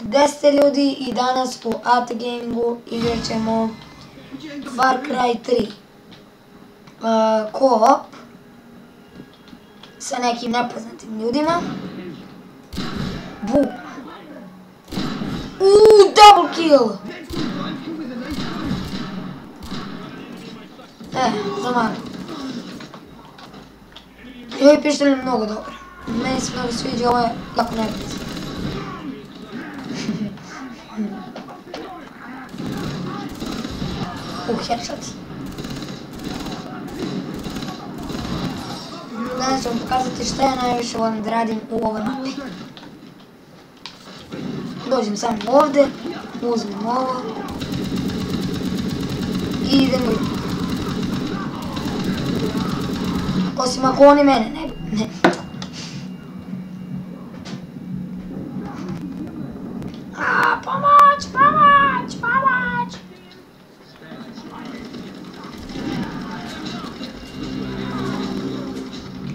Gde ste ljudi i danas u AT Gamingu igrat ćemo Far Cry 3 co-op sa nekim nepoznatim ljudima. Bum! Double kill! Za malo. I ovaj pištolj je mnogo dobar. Meni se mnogo sviđa, ovo je jako neprijatno. Headshot. Danas ću vam pokazati šta ja najviše volim da radim u ovoj mapi. Dođem samo ovdje, uzmem ovo i idemo. Osim ako oni mene ne. Pomoć!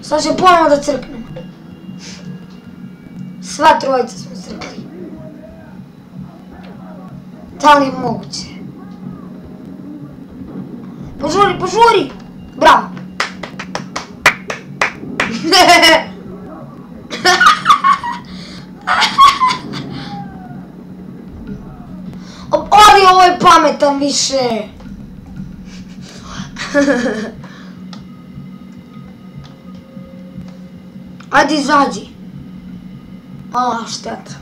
Sad će ponovno da crknemo. Sva trojica smo crkli. Da li je moguće? Požuri! Bravo! Ali ovo je pametan više! Ajde izađi! Šteta.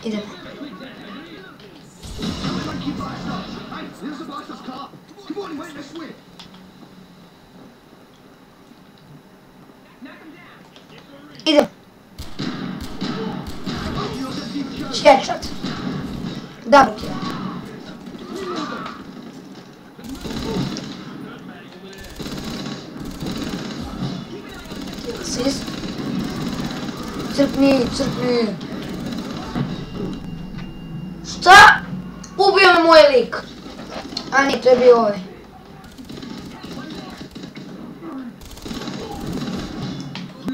Idemo. Idemo. Headshot. Double kill. Assist. Crkni. Šta? Ubio me moj lik. A nije, to je bio ovaj.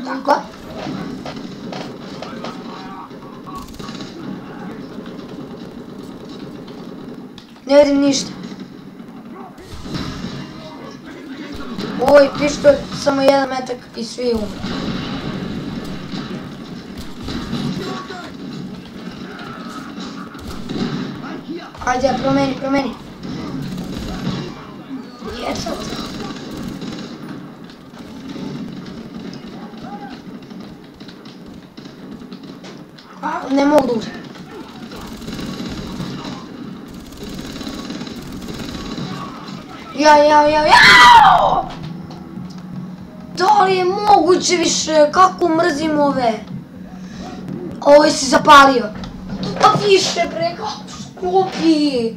Tako. Ne vidim ništa. Ovoj pištolj, samo jedan metak i svi umre. Ajde, promeni. Headshot. Ne mogu da uđem. Jao! Da li je moguće više? Kako mrzim ove? Ovo je si zapalio. Pa više bre, kako skupi.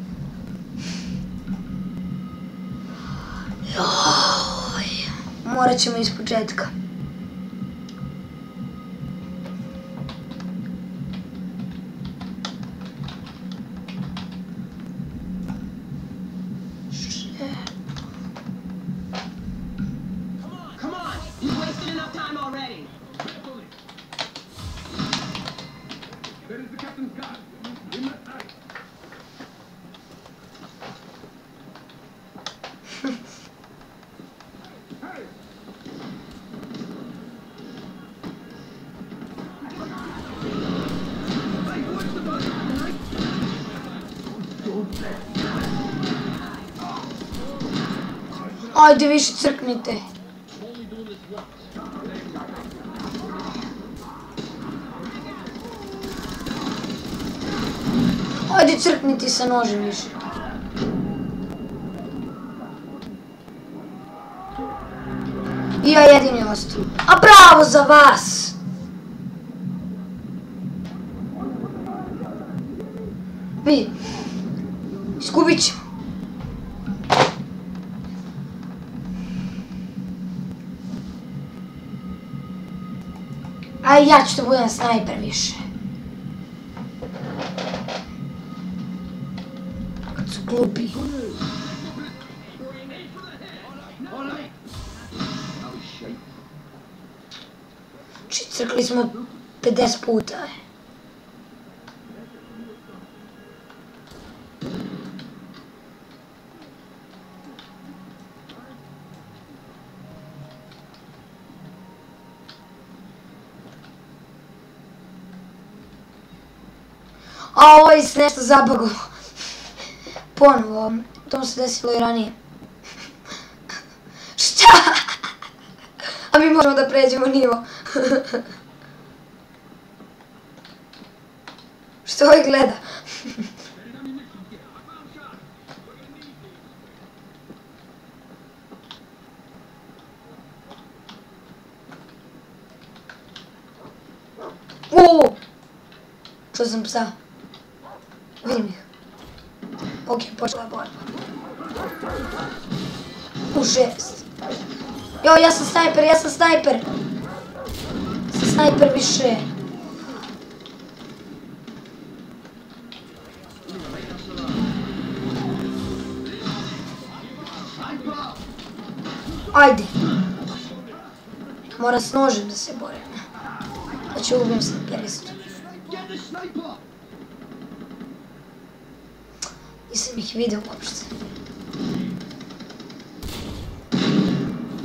Morat ćemo iz početka. Ajde više crknite. Ajde crkniti sa nožem više. I ja jedini ostao. A bravo za vas! Vidi. Izgubit ćemo. A ja ću da budem snajper više. Kad su glupi. Crkli smo 50 puta. A ovo se nešto zabagalo. Ponovo, to se desilo i ranije. Šta? A mi možemo da pređemo nivo. Što ovaj gleda? Uuu! Čuo sam psa. Vidim ih. Ok, počela borba. U 6. Jo, ja sam snajper. Snajper više. Ajde. Moram s nožem da se borim. Pa ću ubim snajperistu. Nisam ih vidio uopšte.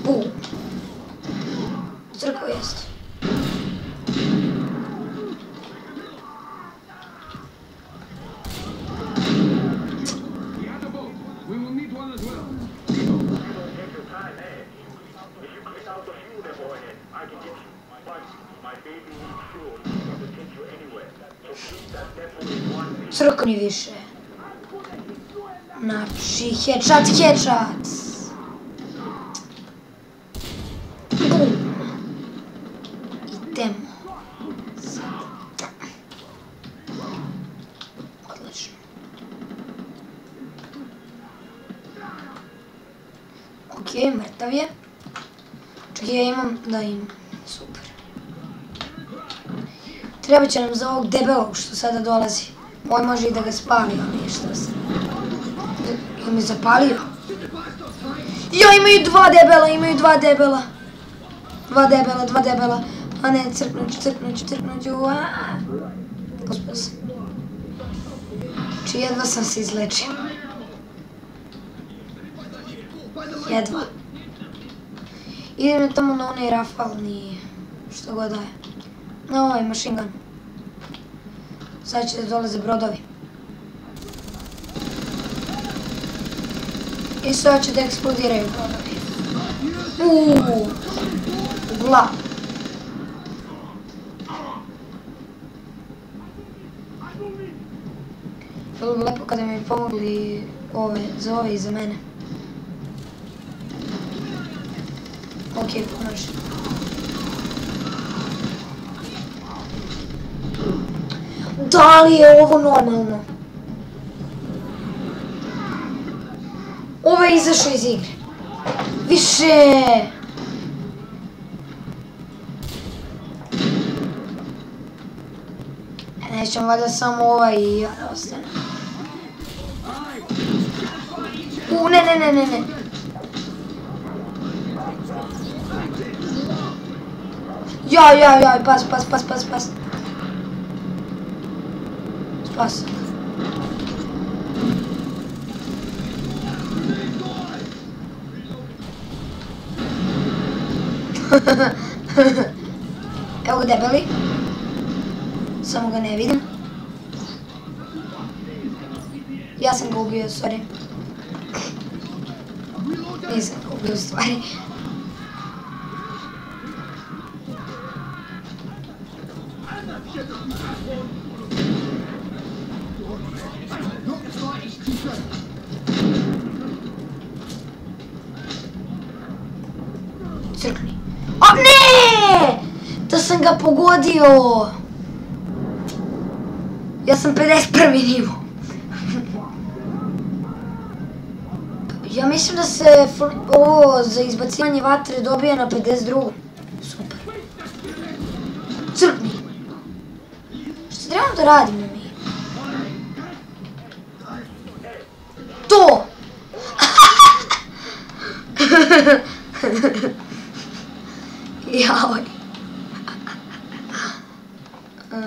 Bum. Crkva jest. Crkni više. Znači, headshot. Bum. Idemo. Odlično. Ok, mrtav je. Čekaj, ja imam, da imam. Super. Treba će nam za ovog debelog što sada dolazi. Moj može i da ga spali, ali ništa se. Je mi zapalio? Jo, imaju dva debela. Dva debela. A ne, crknuću. Uspio sam. Či jedva sam se izlečio. Jedva. Idem tamo na onaj rafalni, što god daje. Na ovaj machine gun. Sad će da dolaze brodovi. I sad će da eksplodiraju brodovi. U glavu. Bilo bi lepo kada mi pomogli za ove i za mene. Ok, pomaže. Da li je ovo normalno? Ovo je izašao iz igre. Više! Nećemo valjda samo ovaj i ja da ostane. Ne. Jaj, pas. Spas. Evo ga debeli. Samo ga ne vidim. Ja sam ga ubio, sorry. Nisam ga ubio u stvari. Crkni. O ne! Da sam ga pogodio! Ja sam 51. nivo. Ja mislim da se ovo za izbacivanje vatre dobija na 52. Super. Crkni. Što trebamo da radimo mi? To! Jaoj. I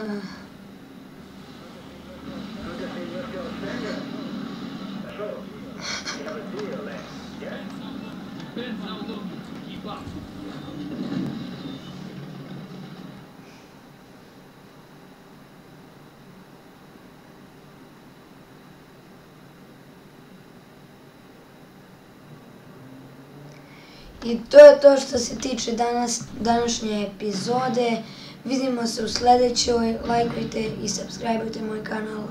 to je to što se tiče današnje epizode. Vidimo se u sljedećoj. Lajkujte i subscribeujte moj kanal.